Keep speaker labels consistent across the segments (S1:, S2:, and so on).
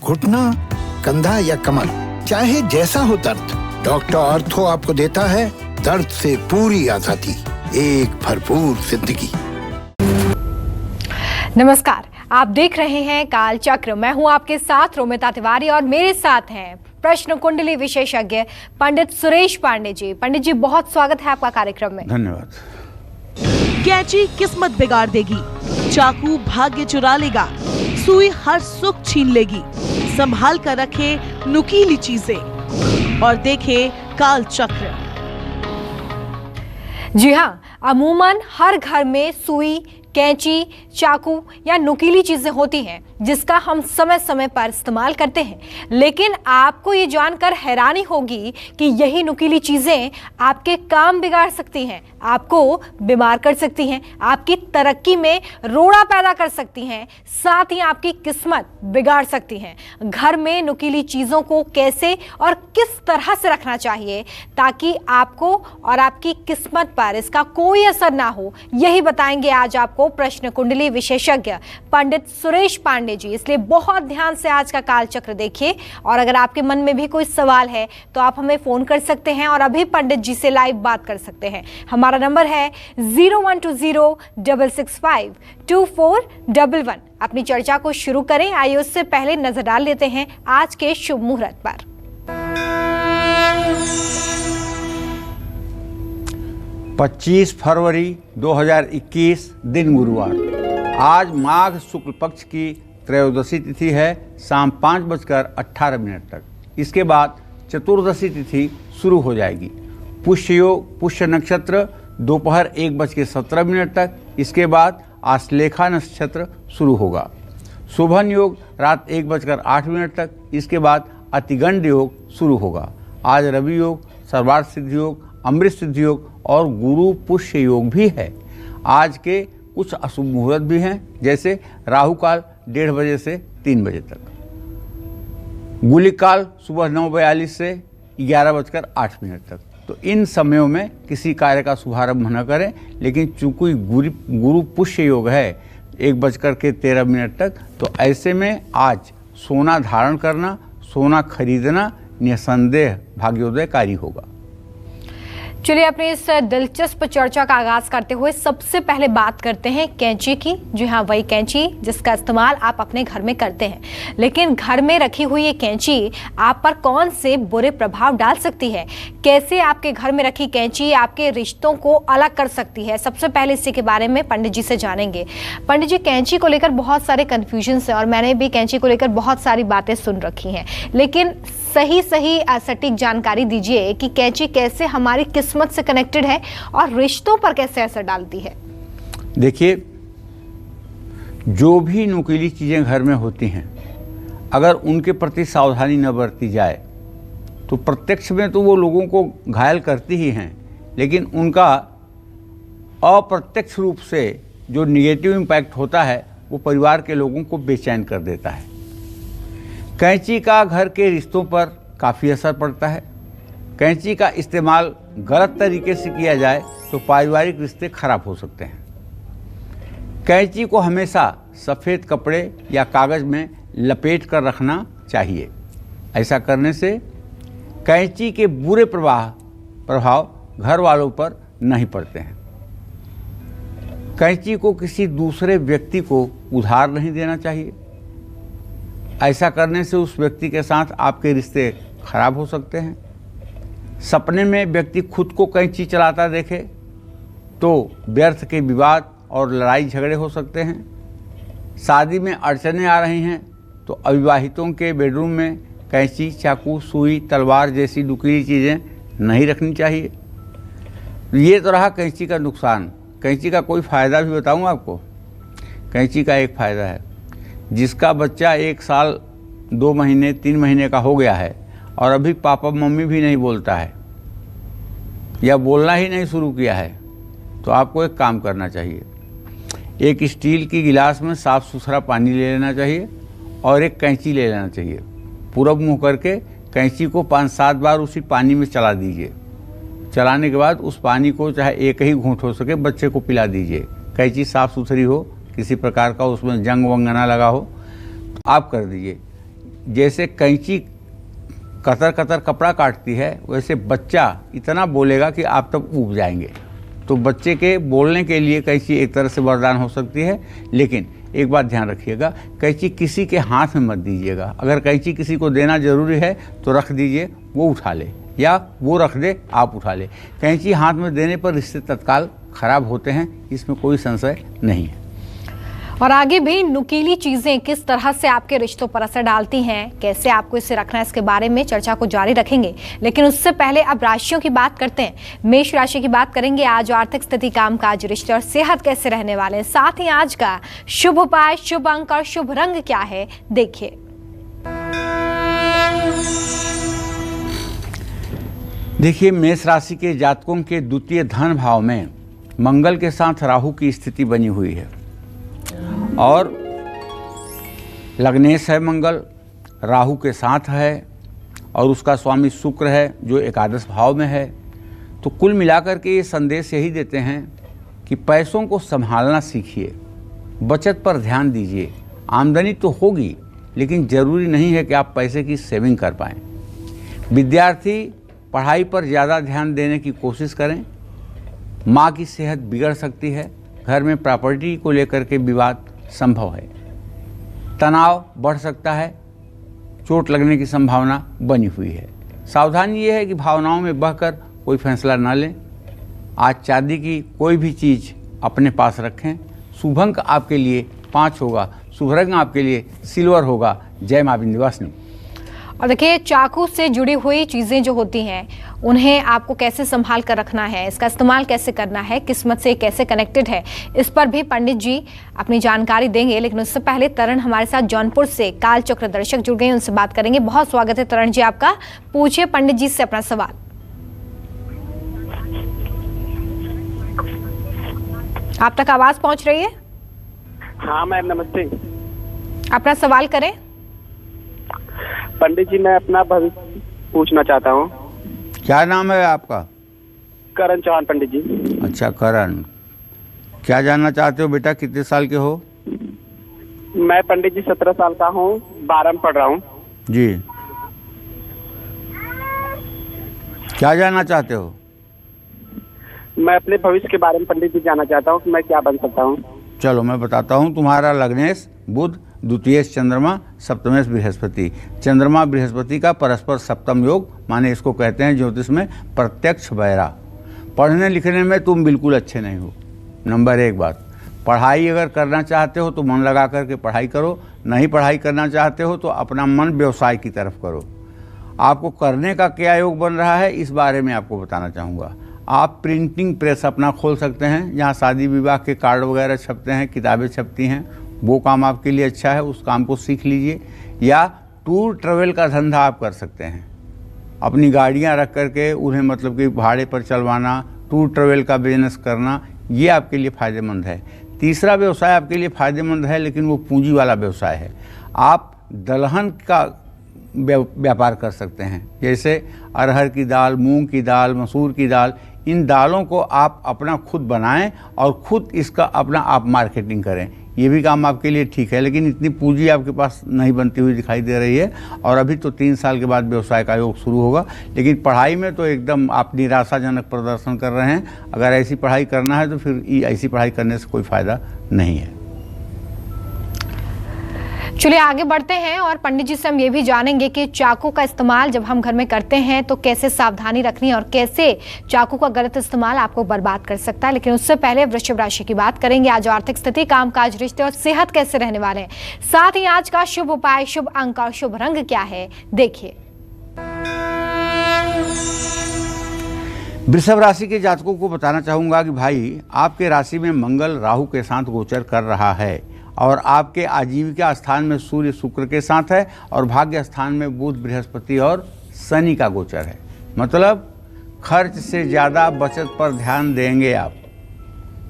S1: घुटना, कंधा या कमर, चाहे जैसा हो दर्द, डॉक्टर ऑर्थो आपको देता है दर्द से पूरी आजादी, एक भरपूर जिंदगी।
S2: नमस्कार, आप देख रहे हैं काल चक्र। मैं हूं आपके साथ रोमिता तिवारी और मेरे साथ हैं प्रश्न कुंडली विशेषज्ञ पंडित सुरेश पांडे जी। पंडित जी, बहुत स्वागत है आपका कार्यक्रम में।
S3: धन्यवाद।
S4: कैंची किस्मत बिगाड़ देगी, चाकू भाग्य चुरा लेगा, सुई हर सुख छीन लेगी। संभाल कर रखे नुकीली चीजें और देखे काल चक्र।
S2: जी हाँ, अमूमन हर घर में सुई, कैंची, चाकू या नुकीली चीजें होती हैं जिसका हम समय समय पर इस्तेमाल करते हैं। लेकिन आपको ये जानकर हैरानी होगी कि यही नुकीली चीजें आपके काम बिगाड़ सकती हैं, आपको बीमार कर सकती हैं, आपकी तरक्की में रोड़ा पैदा कर सकती हैं, साथ ही आपकी किस्मत बिगाड़ सकती हैं। घर में नुकीली चीजों को कैसे और किस तरह से रखना चाहिए ताकि आपको और आपकी किस्मत पर इसका कोई असर ना हो, यही बताएंगे आज आपको प्रश्न कुंडली विशेषज्ञ पंडित सुरेश पांडे जी। इसलिए बहुत ध्यान से आज का काल चक्र देखिए और अगर आपके मन में भी कोई सवाल है तो आप हमें फोन कर सकते हैं और अभी पंडित जी से लाइव बात कर सकते हैं। हमारा नंबर है 0120-665-2411। अपनी चर्चा को शुरू करें। आइए उससे पहले नजर डाल लेते हैं आज के शुभ मुहूर्त पर।
S3: 25 फरवरी 2021 दिन गुरुवार। आज माघ शुक्ल पक्ष की त्रयोदशी तिथि है, शाम 5:18 तक। इसके बाद चतुर्दशी तिथि शुरू हो जाएगी। पुष्य योग, पुष्य नक्षत्र दोपहर 1:17 तक। इसके बाद आश्लेषा नक्षत्र शुरू होगा। शोभन योग रात 1:08 तक। इसके बाद अतिगंड योग शुरू होगा। आज रवि योग, सर्वार्थ सिद्धि योग, अमृत सिद्धि योग और गुरु पुष्य योग भी है। आज के कुछ अशुभ मुहूर्त भी हैं, जैसे राहु काल 1:30 बजे से 3 बजे तक, गुलिक काल सुबह 9:42 से 11:08 तक। तो इन समयों में किसी कार्य का शुभारंभ न करें। लेकिन चूंकि गुरु पुष्य योग है 1:13 तक, तो ऐसे में आज सोना धारण करना, सोना खरीदना निसंदेह भाग्योदयकारी होगा।
S2: चलिए अपनी इस दिलचस्प चर्चा का आगाज करते हुए सबसे पहले बात करते हैं कैंची की। जी हाँ, वही कैंची जिसका इस्तेमाल आप अपने घर में करते हैं। लेकिन घर में रखी हुई ये कैंची आप पर कौन से बुरे प्रभाव डाल सकती है? कैसे आपके घर में रखी कैंची आपके रिश्तों को अलग कर सकती है? सबसे पहले इसी के बारे में पंडित जी से जानेंगे। पंडित जी, कैंची को लेकर बहुत सारे कन्फ्यूजन है और मैंने भी कैंची को लेकर बहुत सारी बातें सुन रखी हैं। लेकिन सही सटीक जानकारी दीजिए कि कैंची कैसे हमारी किस्मत से कनेक्टेड है और रिश्तों पर कैसे असर डालती है।
S3: देखिए, जो भी नुकीली चीज़ें घर में होती हैं, अगर उनके प्रति सावधानी न बरती जाए तो प्रत्यक्ष में तो वो लोगों को घायल करती ही हैं, लेकिन उनका अप्रत्यक्ष रूप से जो निगेटिव इम्पैक्ट होता है वो परिवार के लोगों को बेचैन कर देता है। कैंची का घर के रिश्तों पर काफ़ी असर पड़ता है। कैंची का इस्तेमाल गलत तरीके से किया जाए तो पारिवारिक रिश्ते खराब हो सकते हैं। कैंची को हमेशा सफ़ेद कपड़े या कागज़ में लपेट कर रखना चाहिए। ऐसा करने से कैंची के बुरे प्रभाव घर वालों पर नहीं पड़ते हैं। कैंची को किसी दूसरे व्यक्ति को उधार नहीं देना चाहिए। ऐसा करने से उस व्यक्ति के साथ आपके रिश्ते खराब हो सकते हैं। सपने में व्यक्ति खुद को कैंची चलाता देखे तो व्यर्थ के विवाद और लड़ाई झगड़े हो सकते हैं। शादी में अड़चनें आ रही हैं तो अविवाहितों के बेडरूम में कैंची, चाकू, सुई, तलवार जैसी नुकीली चीज़ें नहीं रखनी चाहिए। ये तो रहा कैंची का नुकसान। कैंची का कोई फ़ायदा भी बताऊं आपको। कैंची का एक फ़ायदा है, जिसका बच्चा 1 साल 2 महीने 3 महीने का हो गया है और अभी पापा मम्मी भी नहीं बोलता है या बोलना ही नहीं शुरू किया है, तो आपको एक काम करना चाहिए। एक स्टील की गिलास में साफ़ सुथरा पानी ले लेना चाहिए और एक कैंची ले लेना चाहिए। पूरब मुँह करके कैंची को 5-7 बार उसी पानी में चला दीजिए। चलाने के बाद उस पानी को चाहे एक ही घूंट हो सके बच्चे को पिला दीजिए। कैंची साफ़ सुथरी हो, किसी प्रकार का उसमें जंग वंग ना लगा हो, तो आप कर दीजिए। जैसे कैंची कतर कतर कपड़ा काटती है, वैसे बच्चा इतना बोलेगा कि आप तब ऊब जाएंगे। तो बच्चे के बोलने के लिए कैंची एक तरह से वरदान हो सकती है, लेकिन एक बात ध्यान रखिएगा, कैंची किसी के हाथ में मत दीजिएगा। अगर कैंची किसी को देना जरूरी है तो रख दीजिए, वो उठा ले, या वो रख दे आप उठा ले। कैंची हाथ में देने पर रिश्ते तत्काल खराब होते हैं, इसमें कोई संशय नहीं है।
S2: और आगे भी नुकीली चीजें किस तरह से आपके रिश्तों पर असर डालती हैं, कैसे आपको इसे रखना है, इसके बारे में चर्चा को जारी रखेंगे। लेकिन उससे पहले अब राशियों की बात करते हैं। मेष राशि की बात करेंगे। आज आर्थिक स्थिति, कामकाज, रिश्ते और सेहत कैसे रहने वाले हैं, साथ ही आज का शुभ उपाय, शुभ अंक और शुभ रंग क्या है, देखिए।
S3: देखिए, मेष राशि के जातकों के द्वितीय धन भाव में मंगल के साथ राहु की स्थिति बनी हुई है और लग्नेश है मंगल, राहु के साथ है और उसका स्वामी शुक्र है जो एकादश भाव में है। तो कुल मिलाकर के ये संदेश यही देते हैं कि पैसों को संभालना सीखिए, बचत पर ध्यान दीजिए। आमदनी तो होगी, लेकिन ज़रूरी नहीं है कि आप पैसे की सेविंग कर पाएँ। विद्यार्थी पढ़ाई पर ज़्यादा ध्यान देने की कोशिश करें। माँ की सेहत बिगड़ सकती है। घर में प्रॉपर्टी को लेकर के विवाद संभव है। तनाव बढ़ सकता है, चोट लगने की संभावना बनी हुई है। सावधानी ये है कि भावनाओं में बहकर कोई फैसला न लें। आज चांदी की कोई भी चीज़ अपने पास रखें। शुभ अंक आपके लिए 5 होगा, शुभ रंग आपके लिए सिल्वर होगा। जय मां विंध्यवासिनी।
S2: और देखिए, चाकू से जुड़ी हुई चीज़ें जो होती हैं उन्हें आपको कैसे संभाल कर रखना है, इसका इस्तेमाल कैसे करना है, किस्मत से कैसे कनेक्टेड है, इस पर भी पंडित जी अपनी जानकारी देंगे। लेकिन उससे पहले तरण हमारे साथ जौनपुर से काल चक्र दर्शक जुड़ गए, उनसे बात करेंगे। बहुत स्वागत है तरण जी आपका। पूछिए पंडित जी से अपना सवाल। आप तक आवाज पहुंच रही है?
S5: हाँ मैम, नमस्ते।
S2: अपना सवाल करें।
S5: पंडित जी, मैं अपना भविष्य पूछना चाहता हूँ।
S3: क्या नाम है आपका?
S5: करण चौहान पंडित जी।
S3: अच्छा करण, क्या जानना चाहते हो बेटा? कितने साल के हो?
S5: मैं पंडित जी 17 साल का हूँ, 12 में पढ़ रहा हूँ
S3: जी। क्या जानना चाहते हो?
S5: मैं अपने भविष्य के बारे में पंडित जी जानना चाहता हूँ कि मैं क्या बन सकता हूँ।
S3: चलो मैं बताता हूँ। तुम्हारा लग्नेश बुध, द्वितीयेश चंद्रमा, सप्तमेश बृहस्पति। चंद्रमा बृहस्पति का परस्पर सप्तम योग, माने इसको कहते हैं ज्योतिष में प्रत्यक्ष बैरा। पढ़ने लिखने में तुम बिल्कुल अच्छे नहीं हो। नंबर 1 बात, पढ़ाई अगर करना चाहते हो तो मन लगा करके पढ़ाई करो, नहीं पढ़ाई करना चाहते हो तो अपना मन व्यवसाय की तरफ करो। आपको करने का क्या योग बन रहा है, इस बारे में आपको बताना चाहूँगा। आप प्रिंटिंग प्रेस अपना खोल सकते हैं, जहाँ शादी विवाह के कार्ड वगैरह छपते हैं, किताबें छपती हैं, वो काम आपके लिए अच्छा है, उस काम को सीख लीजिए। या टूर ट्रेवल का धंधा आप कर सकते हैं, अपनी गाड़ियाँ रख करके उन्हें मतलब कि भाड़े पर चलवाना, टूर ट्रेवल का बिजनेस करना, ये आपके लिए फ़ायदेमंद है। तीसरा व्यवसाय आपके लिए फ़ायदेमंद है, लेकिन वो पूंजी वाला व्यवसाय है। आप दलहन का व्यापार कर सकते हैं, जैसे अरहर की दाल, मूंग की दाल, मसूर की दाल। इन दालों को आप अपना खुद बनाएं और खुद इसका अपना आप मार्केटिंग करें। ये भी काम आपके लिए ठीक है, लेकिन इतनी पूंजी आपके पास नहीं बनती हुई दिखाई दे रही है। और अभी तो 3 साल के बाद व्यवसाय का योग शुरू होगा। लेकिन पढ़ाई में तो एकदम आप निराशाजनक प्रदर्शन कर रहे हैं। अगर ऐसी पढ़ाई करना है तो फिर ऐसी पढ़ाई करने से कोई फ़ायदा नहीं है।
S2: चलिए आगे बढ़ते हैं और पंडित जी से हम ये भी जानेंगे कि चाकू का इस्तेमाल जब हम घर में करते हैं तो कैसे सावधानी रखनी है और कैसे चाकू का गलत इस्तेमाल आपको बर्बाद कर सकता है। लेकिन उससे पहले वृश्चिक राशि की बात करेंगे। आज आर्थिक स्थिति, कामकाज, रिश्ते और सेहत कैसे रहने वाले हैं, साथ ही आज का शुभ उपाय, शुभ अंक और शुभ रंग क्या है, देखिए।
S3: वृषभ राशि के जातकों को बताना चाहूंगा कि भाई आपके राशि में मंगल राहु के साथ गोचर कर रहा है और आपके आजीविका स्थान में सूर्य शुक्र के साथ है और भाग्य स्थान में बुध, बृहस्पति और शनि का गोचर है। मतलब खर्च से ज़्यादा बचत पर ध्यान देंगे आप।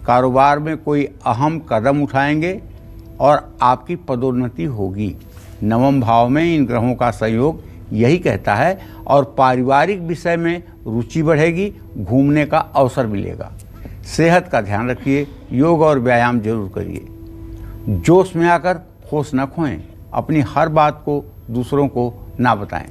S3: कारोबार में कोई अहम कदम उठाएंगे और आपकी पदोन्नति होगी। नवम भाव में इन ग्रहों का सहयोग यही कहता है और पारिवारिक विषय में रुचि बढ़ेगी, घूमने का अवसर मिलेगा। सेहत का ध्यान रखिए, योग और व्यायाम जरूर करिए। जोश में आकर होश न खोएं, अपनी हर बात को दूसरों को ना बताएं।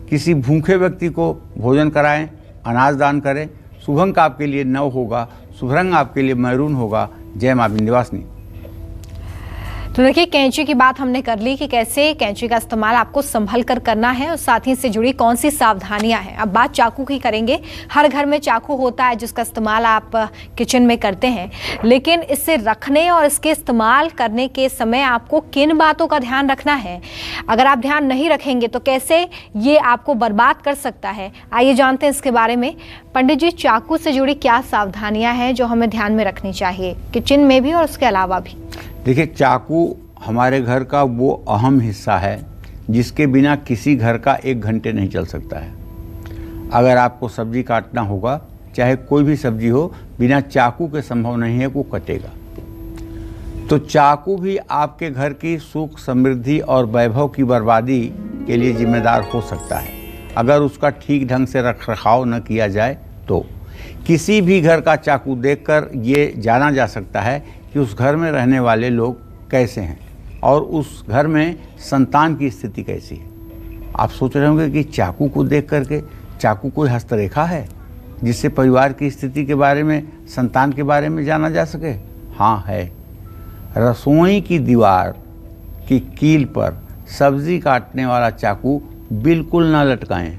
S3: किसी भूखे व्यक्ति को भोजन कराएं, अनाज दान करें। शुभ अंक आपके लिए 9 होगा, शुभ रंग आपके लिए मैरून होगा। जय मां विंध्यवासिनी।
S2: तो देखिए, कैंची की बात हमने कर ली कि कैसे कैंची का इस्तेमाल आपको संभल कर करना है और साथ ही से जुड़ी कौन सी सावधानियां हैं। अब बात चाकू की करेंगे। हर घर में चाकू होता है जिसका इस्तेमाल आप किचन में करते हैं, लेकिन इसे रखने और इसके इस्तेमाल करने के समय आपको किन बातों का ध्यान रखना है? अगर आप ध्यान नहीं रखेंगे तो कैसे ये आपको बर्बाद कर सकता है? आइए जानते हैं इसके बारे में। पंडित जी, चाकू से जुड़ी क्या सावधानियाँ हैं जो हमें ध्यान में रखनी चाहिए, किचन में भी और उसके अलावा भी?
S3: देखिए, चाकू हमारे घर का वो अहम हिस्सा है जिसके बिना किसी घर का 1 घंटे नहीं चल सकता है। अगर आपको सब्जी काटना होगा, चाहे कोई भी सब्जी हो, बिना चाकू के संभव नहीं है वो कटेगा। तो चाकू भी आपके घर की सुख, समृद्धि और वैभव की बर्बादी के लिए जिम्मेदार हो सकता है अगर उसका ठीक ढंग से रखरखाव न किया जाए तो। किसी भी घर का चाकू देखकर ये जाना जा सकता है कि उस घर में रहने वाले लोग कैसे हैं और उस घर में संतान की स्थिति कैसी है। आप सोच रहे होंगे कि चाकू को देख करके, चाकू कोई हस्तरेखा है जिससे परिवार की स्थिति के बारे में, संतान के बारे में जाना जा सके? हाँ है। रसोई की दीवार की कील पर सब्जी काटने वाला चाकू बिल्कुल ना लटकाएं।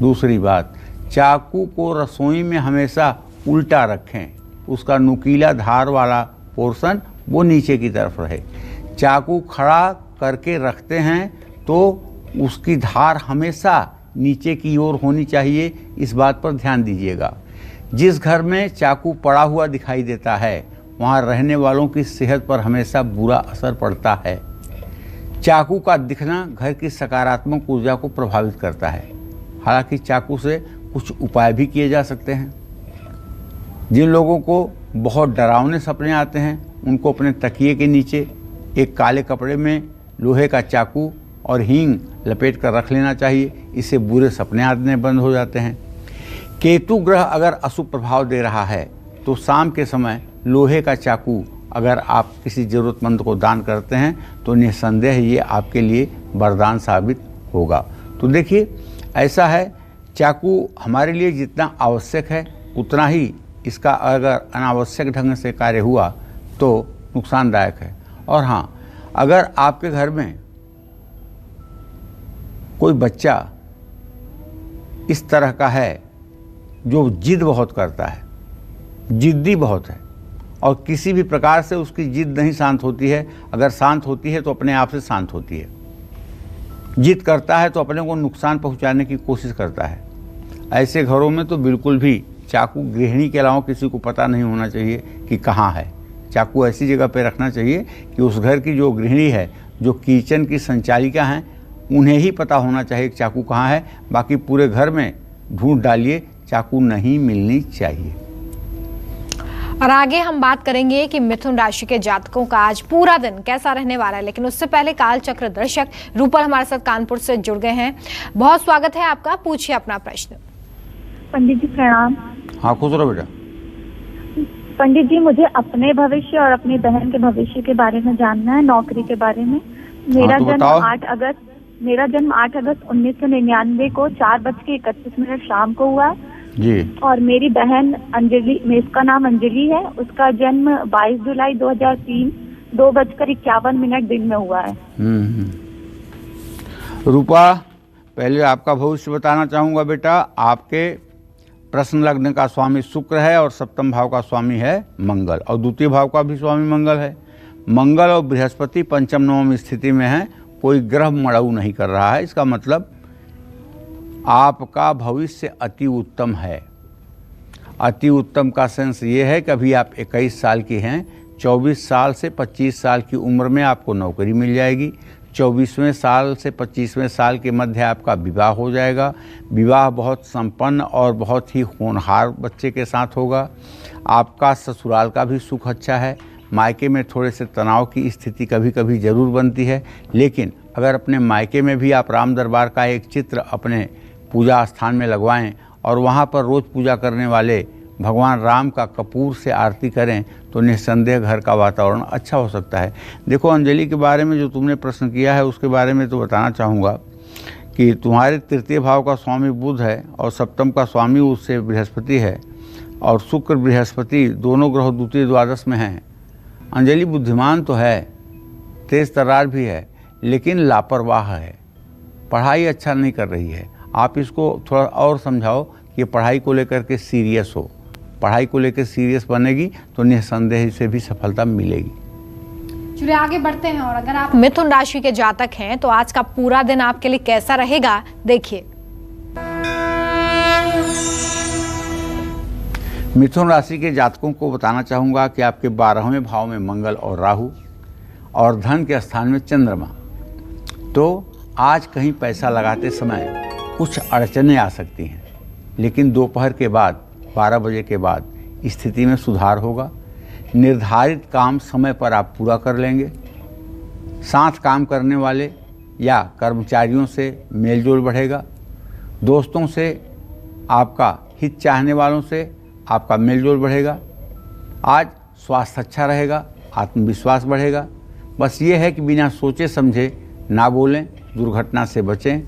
S3: दूसरी बात, चाकू को रसोई में हमेशा उल्टा रखें, उसका नुकीला धार वाला पोर्शन वो नीचे की तरफ रहे। चाकू खड़ा करके रखते हैं तो उसकी धार हमेशा नीचे की ओर होनी चाहिए, इस बात पर ध्यान दीजिएगा। जिस घर में चाकू पड़ा हुआ दिखाई देता है वहाँ रहने वालों की सेहत पर हमेशा बुरा असर पड़ता है। चाकू का दिखना घर की सकारात्मक ऊर्जा को प्रभावित करता है। हालांकि चाकू से कुछ उपाय भी किए जा सकते हैं। जिन लोगों को बहुत डरावने सपने आते हैं उनको अपने तकिए के नीचे एक काले कपड़े में लोहे का चाकू और हींग लपेट कर रख लेना चाहिए। इससे बुरे सपने आने बंद हो जाते हैं। केतु ग्रह अगर अशुभ प्रभाव दे रहा है तो शाम के समय लोहे का चाकू अगर आप किसी ज़रूरतमंद को दान करते हैं तो निस्संदेह ये आपके लिए वरदान साबित होगा। तो देखिए, ऐसा है, चाकू हमारे लिए जितना आवश्यक है उतना ही इसका अगर अनावश्यक ढंग से कार्य हुआ तो नुकसानदायक है। और हाँ, अगर आपके घर में कोई बच्चा इस तरह का है जो जिद बहुत करता है, जिद्दी बहुत है और किसी भी प्रकार से उसकी जिद नहीं शांत होती है, अगर शांत होती है तो अपने आप से शांत होती है, जिद करता है तो अपने को नुकसान पहुंचाने की कोशिश करता है, ऐसे घरों में तो बिल्कुल भी चाकू गृहिणी के अलावा किसी को पता नहीं होना चाहिए कि कहाँ है। चाकू ऐसी जगह पे रखना चाहिए कि उस घर की जो गृहिणी है, जो किचन की संचालिका हैं, उन्हें ही पता होना चाहिए कि चाकू कहाँ है। बाकी पूरे घर में ढूंढ डालिए, चाकू नहीं मिलनी चाहिए।
S2: और आगे हम बात करेंगे कि मिथुन राशि के जातकों का आज पूरा दिन कैसा रहने वाला है, लेकिन उससे पहले काल चक्र दर्शक रूपल हमारे साथ कानपुर से जुड़ गए हैं। बहुत स्वागत है आपका, पूछिए अपना प्रश्न।
S6: पंडित जी प्रणाम।
S3: हाँ, खुश रहो बेटा।
S6: पंडित जी, मुझे अपने भविष्य और अपनी बहन के भविष्य के बारे में जानना है, नौकरी के बारे में। मेरा जन्म 8 अगस्त 1999 को 4:31 शाम को हुआ
S3: जी। और
S6: मेरी बहन अंजलि, इसका नाम अंजलि है, उसका जन्म 22 जुलाई 2003 2:51 दिन में हुआ है।
S3: रूपा, पहले आपका भविष्य बताना चाहूँगा बेटा। आपके प्रश्न लग्न का स्वामी शुक्र है और सप्तम भाव का स्वामी है मंगल और द्वितीय भाव का भी स्वामी मंगल है। मंगल और बृहस्पति पंचम नवम स्थिति में है, कोई ग्रह मड़ऊ नहीं कर रहा है। इसका मतलब आपका भविष्य अति उत्तम है। अति उत्तम का सेंस ये है कि अभी आप 21 साल की हैं, 24 साल से 25 साल की उम्र में आपको नौकरी मिल जाएगी। 24वें साल से 25वें साल के मध्य आपका विवाह हो जाएगा। विवाह बहुत संपन्न और बहुत ही होनहार बच्चे के साथ होगा। आपका ससुराल का भी सुख अच्छा है। मायके में थोड़े से तनाव की स्थिति कभी कभी ज़रूर बनती है, लेकिन अगर अपने मायके में भी आप राम दरबार का एक चित्र अपने पूजा स्थान में लगवाएं और वहाँ पर रोज़ पूजा करने वाले भगवान राम का कपूर से आरती करें तो निस्संदेह घर का वातावरण अच्छा हो सकता है। देखो अंजलि के बारे में जो तुमने प्रश्न किया है उसके बारे में तो बताना चाहूँगा कि तुम्हारे तृतीय भाव का स्वामी बुध है और सप्तम का स्वामी उससे बृहस्पति है और शुक्र बृहस्पति दोनों ग्रह द्वितीय द्वादश में हैं। अंजलि बुद्धिमान तो है, तेज तर्रार भी है, लेकिन लापरवाह है, पढ़ाई अच्छा नहीं कर रही है। आप इसको थोड़ा और समझाओ कि पढ़ाई को लेकर के सीरियस हो। पढ़ाई को लेकर सीरियस बनेगी तो निस्संदेह इसे भी सफलता मिलेगी।
S2: चलिए आगे बढ़ते हैं। और अगर आप मिथुन राशि के जातक हैं तो आज का पूरा दिन आपके लिए कैसा रहेगा, देखिए।
S3: मिथुन राशि के जातकों को बताना चाहूँगा कि आपके 12वें भाव में मंगल और राहु और धन के स्थान में चंद्रमा। तो आज कहीं पैसा लगाते समय कुछ अड़चनें आ सकती हैं, लेकिन दोपहर के बाद 12 बजे के बाद स्थिति में सुधार होगा। निर्धारित काम समय पर आप पूरा कर लेंगे। साथ काम करने वाले या कर्मचारियों से मेलजोल बढ़ेगा। दोस्तों से, आपका हित चाहने वालों से आपका मेलजोल बढ़ेगा। आज स्वास्थ्य अच्छा रहेगा, आत्मविश्वास बढ़ेगा। बस ये है कि बिना सोचे समझे ना बोलें, दुर्घटना से बचें।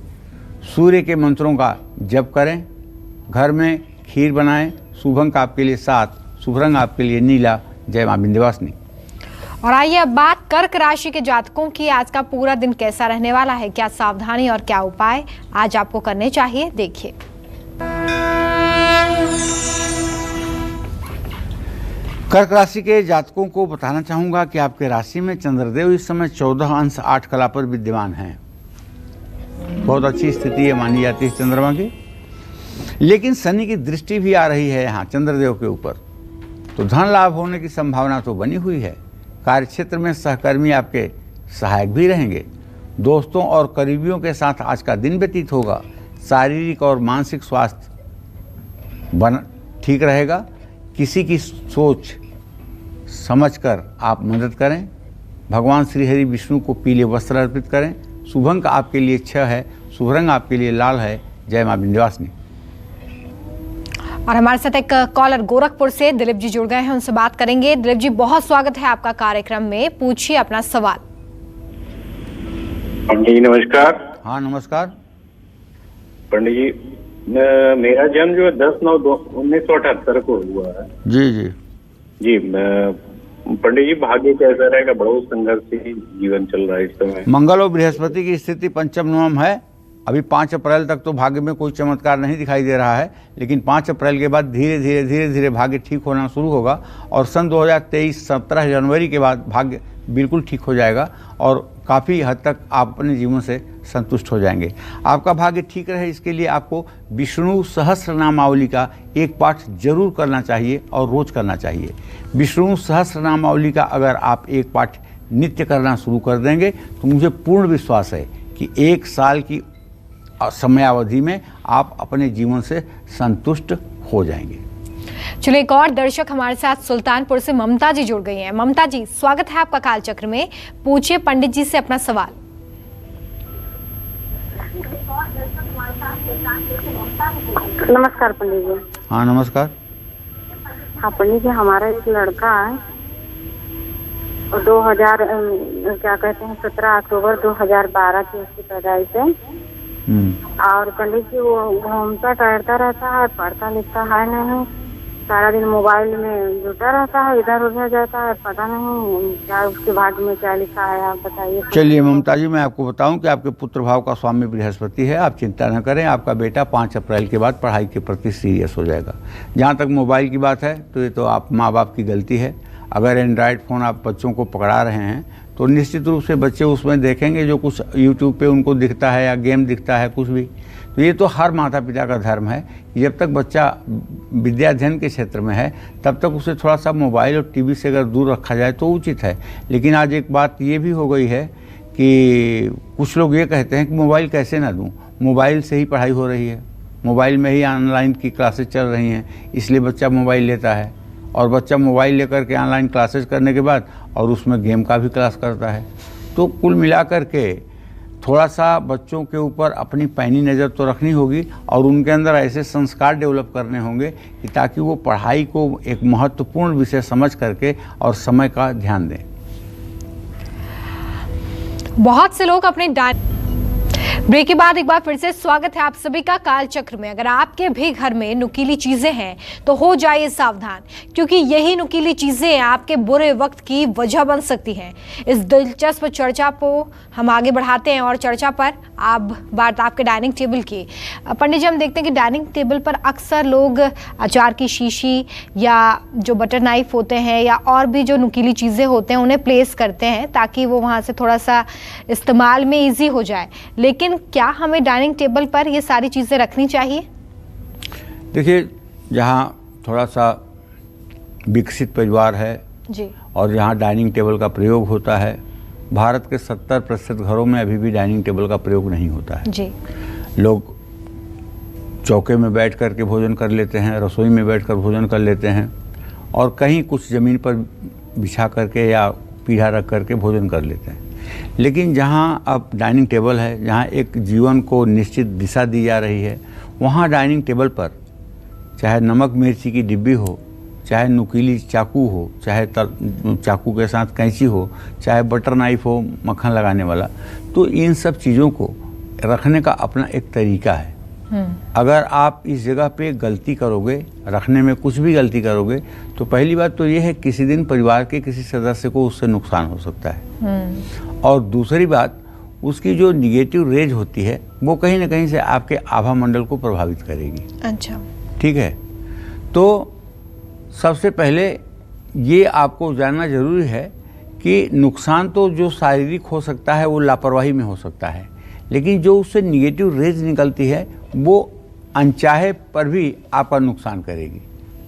S3: सूर्य के मंत्रों का जप करें, घर में खीर बनाएं। शुभ अंक आपके लिए 7, शुभ रंग आपके लिए नीला। जय मां विंध्यवासिनी।
S2: और आइए अब बात कर्क राशि के जातकों की। आज का पूरा दिन कैसा रहने वाला है, क्या सावधानी और क्या उपाय आज आपको करने चाहिए, देखिए।
S3: कर्क राशि के जातकों को बताना चाहूँगा कि आपके राशि में चंद्रदेव इस समय 14 अंश 8 कला पर विद्यमान हैं। बहुत अच्छी स्थिति है मानी जाती है चंद्रमा की, लेकिन शनि की दृष्टि भी आ रही है यहाँ चंद्रदेव के ऊपर। तो धन लाभ होने की संभावना तो बनी हुई है। कार्यक्षेत्र में सहकर्मी आपके सहायक भी रहेंगे। दोस्तों और करीबियों के साथ आज का दिन व्यतीत होगा। शारीरिक और मानसिक स्वास्थ्य ठीक रहेगा। किसी की सोच समझकर आप मदद करें। भगवान श्री हरि विष्णु को पीले वस्त्र अर्पित करें। शुभ अंक आपके लिए 6 है, शुभ रंग आपके लिए लाल है। जय मां विंध्यवासिनी।
S2: और हमारे साथ एक कॉलर गोरखपुर से दिलीप जी जुड़ गए हैं, उनसे बात करेंगे। दिलीप जी, बहुत स्वागत है आपका कार्यक्रम में, पूछिए अपना सवाल।
S7: पंडित जी नमस्कार।
S3: हाँ नमस्कार
S7: पंडित जी, मेरा जन्म जो है 10/9/1978 को हुआ है।
S3: जी।
S7: पंडित जी भाग्य कैसा रहेगा? बड़ा संघर्षी जीवन चल रहा है इस समय।
S3: मंगल और बृहस्पति की स्थिति पंचम नवम है। अभी 5 अप्रैल तक तो भाग्य में कोई चमत्कार नहीं दिखाई दे रहा है, लेकिन 5 अप्रैल के बाद धीरे धीरे भाग्य ठीक होना शुरू होगा और सन 2023 17 जनवरी के बाद भाग्य बिल्कुल ठीक हो जाएगा और काफ़ी हद तक आप अपने जीवन से संतुष्ट हो जाएंगे। आपका भाग्य ठीक रहे इसके लिए आपको विष्णु सहस्रनामावली का एक पाठ जरूर करना चाहिए और रोज करना चाहिए। विष्णु सहस्रनामावली का अगर आप एक पाठ नित्य करना शुरू कर देंगे तो मुझे पूर्ण विश्वास है कि 1 साल की समयावधि में आप अपने जीवन से संतुष्ट हो जाएंगे।
S2: चलिए एक और दर्शक हमारे साथ सुल्तानपुर से ममता जी जुड़ गई हैं। ममता जी, स्वागत है आपका कालचक्र में, पूछिए पंडित जी से अपना सवाल।
S8: नमस्कार पंडित जी।
S3: हाँ नमस्कार।
S8: हाँ पंडित जी, हमारा एक लड़का है और 17 अक्टूबर 2012 की उसकी पैदाइश है। और पंडित जी वो घूमता टहलता रहता है, पढ़ता लिखता है नहीं, सारा दिन मोबाइल में जुटा रहता है, इधर उधर जाता है, पता नहीं क्या उसके भाग्य में क्या लिखा है, आप बताइए।
S3: चलिए ममता जी, मैं आपको बताऊं कि आपके पुत्र भाव का स्वामी बृहस्पति है। आप चिंता न करें, आपका बेटा 5 अप्रैल के बाद पढ़ाई के प्रति सीरियस हो जाएगा। जहाँ तक मोबाइल की बात है तो ये तो आप माँ बाप की गलती है। अगर एंड्रॉयड फ़ोन आप बच्चों को पकड़ा रहे हैं तो निश्चित रूप से बच्चे उसमें देखेंगे जो कुछ यूट्यूब पे उनको दिखता है या गेम दिखता है कुछ भी। तो ये तो हर माता पिता का धर्म है कि जब तक बच्चा विद्याध्ययन के क्षेत्र में है तब तक उसे थोड़ा सा मोबाइल और टीवी से अगर दूर रखा जाए तो उचित है। लेकिन आज एक बात ये भी हो गई है कि कुछ लोग ये कहते हैं कि मोबाइल कैसे ना दूँ, मोबाइल से ही पढ़ाई हो रही है, मोबाइल में ही ऑनलाइन की क्लासेस चल रही हैं, इसलिए बच्चा मोबाइल लेता है। और बच्चा मोबाइल लेकर के ऑनलाइन क्लासेस करने के बाद और उसमें गेम का भी क्लास करता है। तो कुल मिलाकर के थोड़ा सा बच्चों के ऊपर अपनी पैनी नज़र तो रखनी होगी और उनके अंदर ऐसे संस्कार डेवलप करने होंगे कि ताकि वो पढ़ाई को एक महत्वपूर्ण विषय समझ करके और समय का ध्यान दें।
S2: बहुत से लोग अपने ब्रेक के बाद एक बार फिर से स्वागत है आप सभी का कालचक्र में। अगर आपके भी घर में नुकीली चीजें हैं तो हो जाइए सावधान, क्योंकि यही नुकीली चीजें आपके बुरे वक्त की वजह बन सकती हैं। इस दिलचस्प चर्चा को हम आगे बढ़ाते हैं और चर्चा पर अब बात आपके डाइनिंग टेबल की। पंडित जी, हम देखते हैं कि डाइनिंग टेबल पर अक्सर लोग अचार की शीशी या जो बटर नाइफ होते हैं या और भी जो नुकीली चीज़ें होते हैं उन्हें प्लेस करते हैं ताकि वो वहाँ से थोड़ा सा इस्तेमाल में ईजी हो जाए। लेकिन क्या हमें डाइनिंग टेबल पर ये सारी चीज़ें रखनी चाहिए?
S3: देखिए, जहाँ थोड़ा सा विकसित परिवार है
S2: जी
S3: और जहाँ डाइनिंग टेबल का प्रयोग होता है, भारत के 70% घरों में अभी भी डाइनिंग टेबल का प्रयोग नहीं होता है
S2: जी।
S3: लोग चौके में बैठ कर के भोजन कर लेते हैं, रसोई में बैठ कर भोजन कर लेते हैं और कहीं कुछ ज़मीन पर बिछा करके या पीढ़ा रख करके भोजन कर लेते हैं। लेकिन जहाँ अब डाइनिंग टेबल है, जहाँ एक जीवन को निश्चित दिशा दी जा रही है, वहाँ डाइनिंग टेबल पर चाहे नमक मिर्ची की डिब्बी हो, चाहे नुकीली चाकू हो, चाहे चाकू के साथ कैंची हो, चाहे बटर नाइफ हो मक्खन लगाने वाला, तो इन सब चीज़ों को रखने का अपना एक तरीका है। अगर आप इस जगह पे गलती करोगे, रखने में कुछ भी गलती करोगे, तो पहली बात तो ये है किसी दिन परिवार के किसी सदस्य को उससे नुकसान हो सकता है और दूसरी बात उसकी जो निगेटिव रेज होती है वो कहीं ना कहीं से आपके आभा मंडल को प्रभावित करेगी।
S2: अच्छा,
S3: ठीक है। तो सबसे पहले ये आपको जानना ज़रूरी है कि नुकसान तो जो शारीरिक हो सकता है वो लापरवाही में हो सकता है, लेकिन जो उससे निगेटिव रेज निकलती है वो अनचाहे पर भी आपका नुकसान करेगी।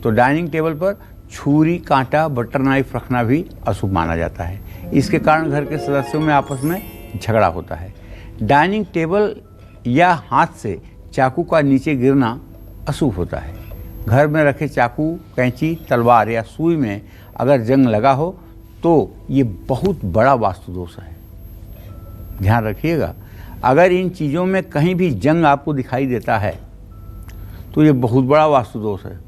S3: तो डाइनिंग टेबल पर छुरी, कांटा, बटर नाइफ रखना भी अशुभ माना जाता है। इसके कारण घर के सदस्यों में आपस में झगड़ा होता है। डाइनिंग टेबल या हाथ से चाकू का नीचे गिरना अशुभ होता है। घर में रखे चाकू, कैंची, तलवार या सुई में अगर जंग लगा हो तो ये बहुत बड़ा वास्तु दोष है, ध्यान रखिएगा। अगर इन चीज़ों में कहीं भी जंग आपको दिखाई देता है तो ये बहुत बड़ा वास्तु दोष है।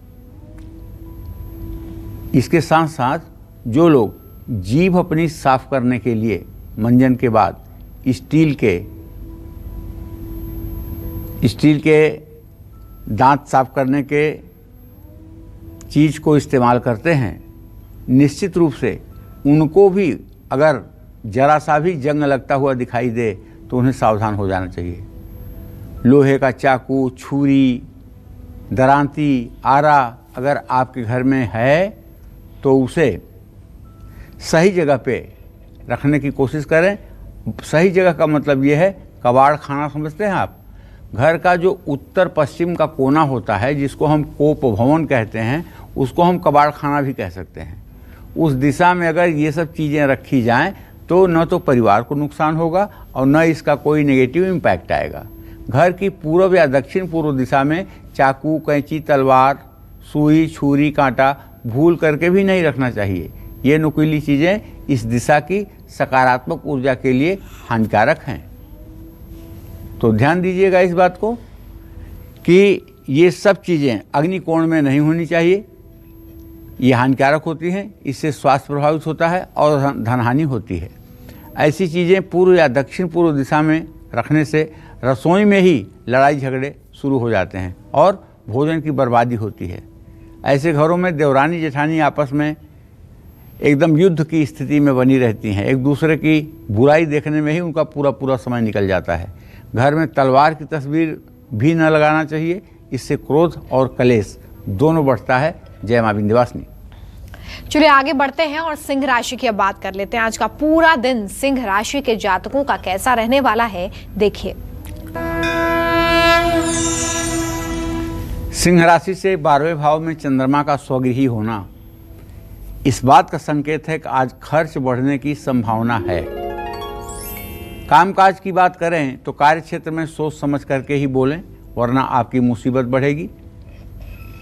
S3: इसके साथ साथ जो लोग जीभ अपनी साफ करने के लिए मंजन के बाद स्टील के दांत साफ करने के चीज़ को इस्तेमाल करते हैं, निश्चित रूप से उनको भी अगर जरा सा भी जंग लगता हुआ दिखाई दे तो उन्हें सावधान हो जाना चाहिए। लोहे का चाकू, छुरी, दरांती, आरा अगर आपके घर में है तो उसे सही जगह पे रखने की कोशिश करें। सही जगह का मतलब ये है कबाड़ खाना, समझते हैं आप? घर का जो उत्तर पश्चिम का कोना होता है जिसको हम कोप भवन कहते हैं, उसको हम कबाड़ खाना भी कह सकते हैं। उस दिशा में अगर ये सब चीज़ें रखी जाएं तो न तो परिवार को नुकसान होगा और न इसका कोई नेगेटिव इम्पैक्ट आएगा। घर की पूर्व या दक्षिण पूर्व दिशा में चाकू, कैंची, तलवार, सुई, छुरी, कांटा भूल करके भी नहीं रखना चाहिए। ये नुकीली चीज़ें इस दिशा की सकारात्मक ऊर्जा के लिए हानिकारक हैं। तो ध्यान दीजिएगा इस बात को कि ये सब चीज़ें अग्निकोण में नहीं होनी चाहिए। ये हानिकारक होती हैं, इससे स्वास्थ्य प्रभावित होता है और धनहानि होती है। ऐसी चीज़ें पूर्व या दक्षिण पूर्व दिशा में रखने से रसोई में ही लड़ाई झगड़े शुरू हो जाते हैं और भोजन की बर्बादी होती है। ऐसे घरों में देवरानी जेठानी आपस में एकदम युद्ध की स्थिति में बनी रहती हैं। एक दूसरे की बुराई देखने में ही उनका पूरा समय निकल जाता है। घर में तलवार की तस्वीर भी न लगाना चाहिए, इससे क्रोध और कलेश दोनों बढ़ता है। जय मां विंध्यवासिनी।
S2: चलिए आगे बढ़ते हैं और सिंह राशि की अब बात कर लेते हैं। आज का पूरा दिन सिंह राशि के जातकों का कैसा रहने वाला है, देखिए।
S3: सिंह राशि से 12वें भाव में चंद्रमा का स्वगृही होना इस बात का संकेत है कि आज खर्च बढ़ने की संभावना है। कामकाज की बात करें तो कार्य क्षेत्र में सोच समझ करके ही बोलें, वरना आपकी मुसीबत बढ़ेगी।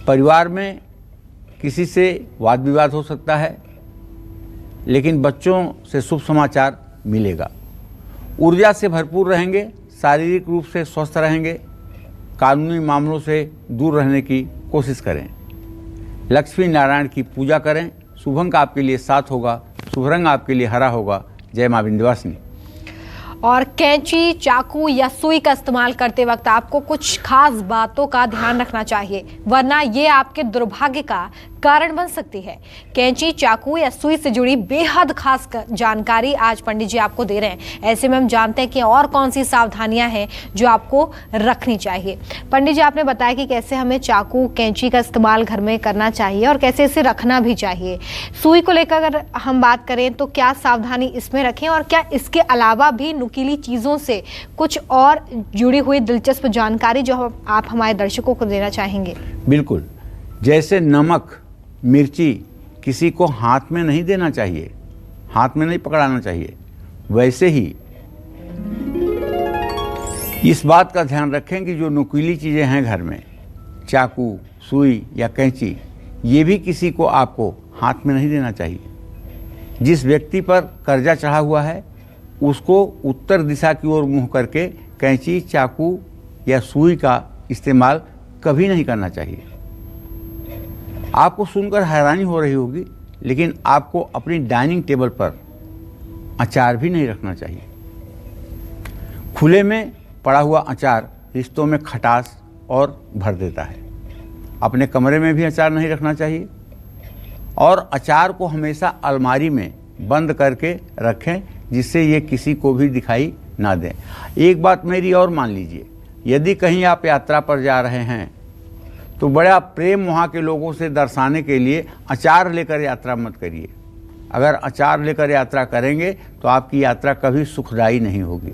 S3: परिवार में किसी से वाद विवाद हो सकता है, लेकिन बच्चों से शुभ समाचार मिलेगा। ऊर्जा से भरपूर रहेंगे, शारीरिक रूप से स्वस्थ रहेंगे, कानूनी मामलों से दूर रहने की कोशिश करें। लक्ष्मी नारायण की पूजा करें। शुभ अंक आपके लिए 7 होगा, शुभ रंग आपके लिए हरा होगा। जय मां विंध्यवासिनी।
S2: और कैंची, चाकू या सुई का इस्तेमाल करते वक्त आपको कुछ खास बातों का ध्यान रखना चाहिए, वरना ये आपके दुर्भाग्य का कारण बन सकती है। कैंची, चाकू या सुई से जुड़ी बेहद खास जानकारी आज पंडित जी आपको दे रहे हैं। ऐसे में हम जानते हैं कि और कौन सी सावधानियां हैं जो आपको रखनी चाहिए। पंडित जी, आपने बताया कि कैसे हमें चाकू, कैंची का इस्तेमाल घर में करना चाहिए और कैसे इसे रखना भी चाहिए। सुई को लेकर अगर हम बात करें तो क्या सावधानी इसमें रखें, और क्या इसके अलावा भी नुकीली चीज़ों से कुछ और जुड़ी हुई दिलचस्प जानकारी जो आप हमारे दर्शकों को देना चाहेंगे?
S3: बिल्कुल। जैसे नमक, मिर्ची किसी को हाथ में नहीं देना चाहिए, हाथ में नहीं पकड़ाना चाहिए, वैसे ही इस बात का ध्यान रखें कि जो नुकीली चीज़ें हैं घर में, चाकू, सुई या कैंची, ये भी किसी को आपको हाथ में नहीं देना चाहिए। जिस व्यक्ति पर कर्जा चढ़ा हुआ है उसको उत्तर दिशा की ओर मुँह करके कैंची, चाकू या सुई का इस्तेमाल कभी नहीं करना चाहिए। आपको सुनकर हैरानी हो रही होगी, लेकिन आपको अपनी डाइनिंग टेबल पर अचार भी नहीं रखना चाहिए। खुले में पड़ा हुआ अचार रिश्तों में खटास और भर देता है। अपने कमरे में भी अचार नहीं रखना चाहिए और अचार को हमेशा अलमारी में बंद करके रखें, जिससे ये किसी को भी दिखाई ना दें। एक बात मेरी और मान लीजिए, यदि कहीं आप यात्रा पर जा रहे हैं तो बड़ा प्रेम वहाँ के लोगों से दर्शाने के लिए अचार लेकर यात्रा मत करिए। अगर अचार लेकर यात्रा करेंगे तो आपकी यात्रा कभी सुखदायी नहीं होगी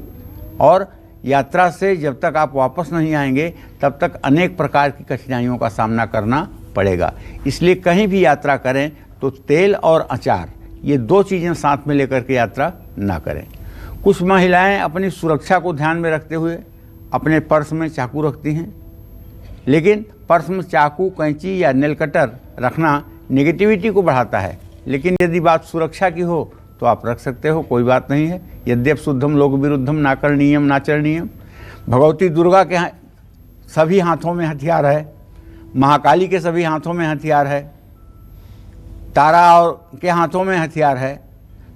S3: और यात्रा से जब तक आप वापस नहीं आएंगे तब तक अनेक प्रकार की कठिनाइयों का सामना करना पड़ेगा। इसलिए कहीं भी यात्रा करें तो तेल और अचार, ये 2 चीज़ें साथ में लेकर के यात्रा ना करें। कुछ महिलाएं अपनी सुरक्षा को ध्यान में रखते हुए अपने पर्स में चाकू रखती हैं, लेकिन पर्स में चाकू, कैंची या नेल कटर रखना नेगेटिविटी को बढ़ाता है। लेकिन यदि बात सुरक्षा की हो तो आप रख सकते हो, कोई बात नहीं है। यद्यप शुद्धम लोक विरुद्धम नाकरणीयम नाचरणीयम। भगवती दुर्गा के सभी हाथों में हथियार है, महाकाली के सभी हाथों में हथियार है, तारा और के हाथों में हथियार है,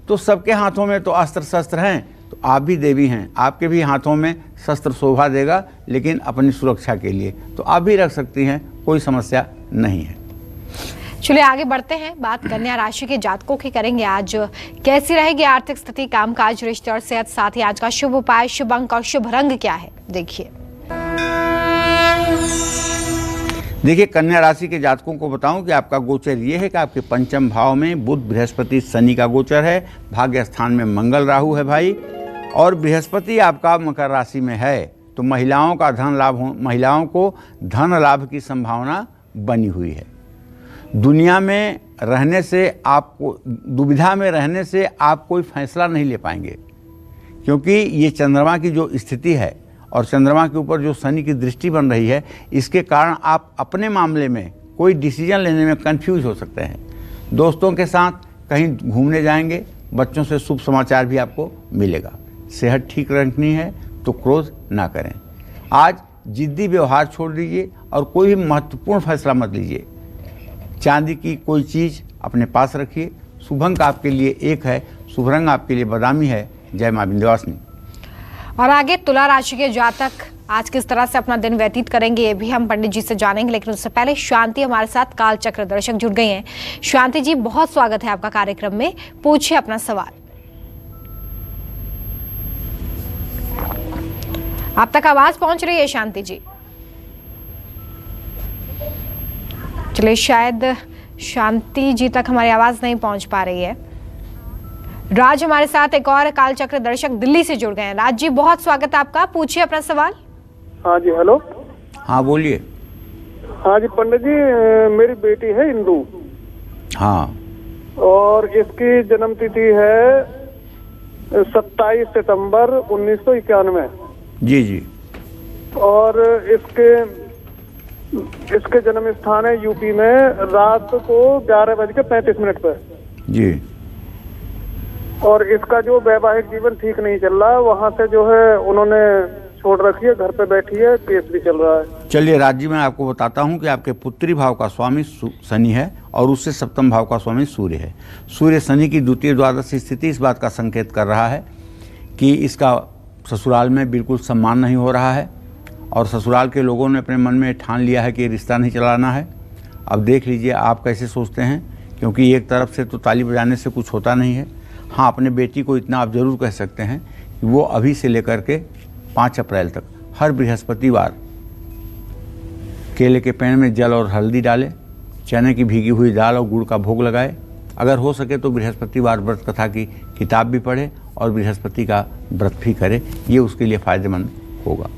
S3: तो सबके हाथों में तो अस्त्र शस्त्र हैं। तो आप भी देवी हैं, आपके भी हाथों में शस्त्र शोभा देगा, लेकिन अपनी सुरक्षा के लिए तो आप भी रख सकती हैं, कोई समस्या नहीं है।
S2: चलिए आगे बढ़ते हैं, बात कन्या राशि के जातकों की करेंगे। आज कैसी रहेगी आर्थिक स्थिति, कामकाज, रिश्ते और सेहत, साथ ही आज का शुभ उपाय, शुभ अंक और शुभ रंग क्या है, देखिए।
S3: देखिए, कन्या राशि के जातकों को बताऊं कि आपका गोचर ये है कि आपके पंचम भाव में बुध, बृहस्पति, शनि का गोचर है। भाग्य स्थान में मंगल, राहु है भाई, और बृहस्पति आपका मकर राशि में है, तो महिलाओं का धन लाभ महिलाओं को धन लाभ की संभावना बनी हुई है। दुनिया में रहने से आपको, दुविधा में रहने से आप कोई फैसला नहीं ले पाएंगे, क्योंकि ये चंद्रमा की जो स्थिति है और चंद्रमा के ऊपर जो शनि की दृष्टि बन रही है, इसके कारण आप अपने मामले में कोई डिसीजन लेने में कंफ्यूज हो सकते हैं। दोस्तों के साथ कहीं घूमने जाएंगे, बच्चों से शुभ समाचार भी आपको मिलेगा। सेहत ठीक रखनी है तो क्रोध ना करें। आज जिद्दी व्यवहार छोड़ दीजिए और कोई भी महत्वपूर्ण फैसला मत लीजिए। चांदी की कोई चीज़ अपने पास रखिए। शुभ अंक आपके लिए 1 है, शुभ रंग आपके लिए बादामी है। जय मां विंध्यवासिनी।
S2: और आगे तुला राशि के जातक आज किस तरह से अपना दिन व्यतीत करेंगे, ये भी हम पंडित जी से जानेंगे, लेकिन उससे पहले शांति हमारे साथ काल चक्र दर्शक जुड़ गए हैं। शांति जी, बहुत स्वागत है आपका कार्यक्रम में, पूछिए अपना सवाल। आप तक आवाज पहुंच रही है शांति जी? चलिए, शायद शांति जी तक हमारी आवाज नहीं पहुंच पा रही है। राज हमारे साथ एक और काल चक्र दर्शक दिल्ली से जुड़ गए हैं। राज जी, बहुत स्वागत है आपका, पूछिए अपना सवाल।
S9: हाँ जी, हेलो।
S3: हाँ बोलिए।
S9: हाँ जी पंडित जी, मेरी बेटी है इंदू।
S3: हाँ।
S9: और इसकी जन्म तिथि है 27 सितंबर 1991।
S3: जी जी।
S9: और इसके जन्म स्थान है यूपी में, रात को 11:35 पर।
S3: जी।
S9: और इसका जो वैवाहिक जीवन ठीक नहीं चल रहा है, वहाँ से जो है उन्होंने छोड़ रखी है, घर पे बैठी है, केस भी चल रहा है।
S3: चलिए राज्य में आपको बताता हूँ कि आपके पुत्री भाव का स्वामी शनि है और उससे सप्तम भाव का स्वामी सूर्य है। सूर्य शनि की द्वितीय द्वादश स्थिति इस बात का संकेत कर रहा है कि इसका ससुराल में बिल्कुल सम्मान नहीं हो रहा है और ससुराल के लोगों ने अपने मन में ठान लिया है कि रिश्ता नहीं चलाना है। अब देख लीजिए आप कैसे सोचते हैं, क्योंकि एक तरफ से तो ताली बजाने से कुछ होता नहीं है। हाँ, अपने बेटी को इतना आप ज़रूर कह सकते हैं कि वो अभी से लेकर के 5 अप्रैल तक हर बृहस्पतिवार केले के पेड़ में जल और हल्दी डाले, चने की भीगी हुई दाल और गुड़ का भोग लगाए। अगर हो सके तो बृहस्पतिवार व्रत कथा की किताब भी पढ़े और बृहस्पति का व्रत भी करे, ये उसके लिए फ़ायदेमंद होगा।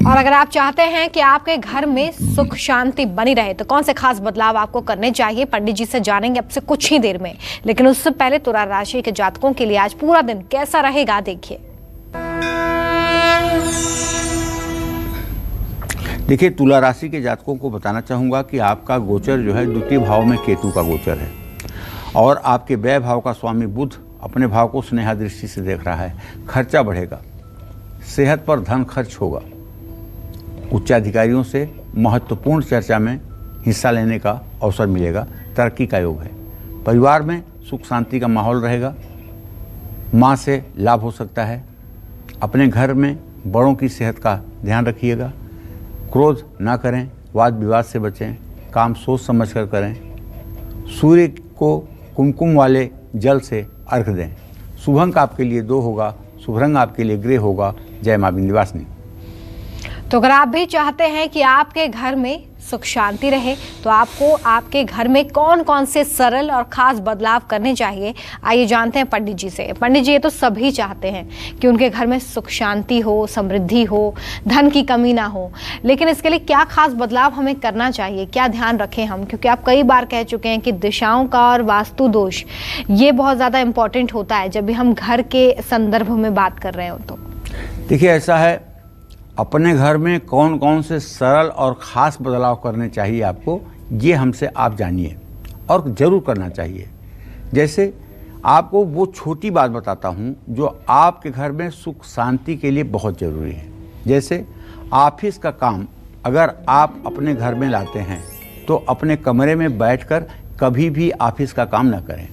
S2: और अगर आप चाहते हैं कि आपके घर में सुख शांति बनी रहे तो कौन से खास बदलाव आपको करने चाहिए, पंडित जी से जानेंगे अब से कुछ ही देर में। लेकिन उससे पहले तुला राशि के जातकों के लिए आज पूरा दिन कैसा रहेगा देखिए।
S3: देखिए, तुला राशि के जातकों को बताना चाहूँगा कि आपका गोचर जो है द्वितीय भाव में केतु का गोचर है और आपके व्यय भाव का स्वामी बुध अपने भाव को स्नेहा दृष्टि से देख रहा है। खर्चा बढ़ेगा, सेहत पर धन खर्च होगा, उच्चाधिकारियों से महत्वपूर्ण चर्चा में हिस्सा लेने का अवसर मिलेगा, तरक्की का योग है। परिवार में सुख शांति का माहौल रहेगा, माँ से लाभ हो सकता है। अपने घर में बड़ों की सेहत का ध्यान रखिएगा। क्रोध ना करें, वाद विवाद से बचें, काम सोच समझ कर करें। सूर्य को कुमकुम वाले जल से अर्घ दें। शुभ अंक आपके लिए 2 होगा, शुभ रंग आपके लिए ग्रे होगा। जय मां विंध्यवासिनी।
S2: तो अगर आप भी चाहते हैं कि आपके घर में सुख शांति रहे तो आपको आपके घर में कौन कौन से सरल और खास बदलाव करने चाहिए, आइए जानते हैं पंडित जी से। पंडित जी, ये तो सभी चाहते हैं कि उनके घर में सुख शांति हो, समृद्धि हो, धन की कमी ना हो, लेकिन इसके लिए क्या खास बदलाव हमें करना चाहिए, क्या ध्यान रखें हम? क्योंकि आप कई बार कह चुके हैं कि दिशाओं का और वास्तु दोष ये बहुत ज़्यादा इम्पोर्टेंट होता है जब भी हम घर के संदर्भ में बात कर रहे हो। तो
S3: देखिए, ऐसा है, अपने घर में कौन कौन से सरल और ख़ास बदलाव करने चाहिए आपको, ये हमसे आप जानिए और ज़रूर करना चाहिए। जैसे आपको वो छोटी बात बताता हूँ जो आपके घर में सुख शांति के लिए बहुत ज़रूरी है। जैसे ऑफिस का काम अगर आप अपने घर में लाते हैं तो अपने कमरे में बैठकर कभी भी ऑफिस का काम ना करें।